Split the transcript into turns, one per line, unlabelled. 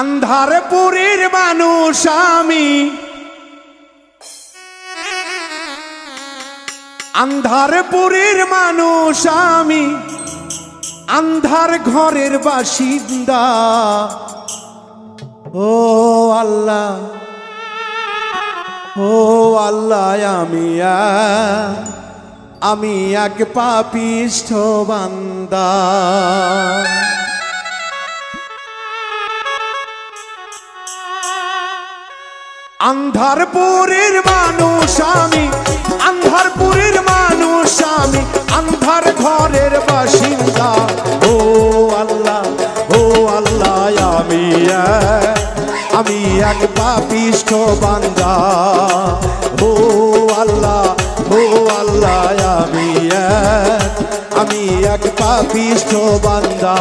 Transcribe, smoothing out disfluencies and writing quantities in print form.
আন্ধারপুরের মানুষ আমি, আন্ধারপুরের মানুষ আমি, আন্ধার ঘরের বাসিন্দা। ও আল্লাহ, ও আল্লাহ, আমি এক পাপিষ্ঠ বান্দা। আন্ধারপুরের মানুষ আমি, আন্ধারপুরের মানুষ আমি, আন্ধার ঘরের বাসিন্দা। ও আল্লাহ, ও আল্লাহ, আমি এক পাপিষ্ঠ বান্দা। ও আল্লাহ, ও আল্লাহ, আমি এক পাপিষ্ঠ বান্দা।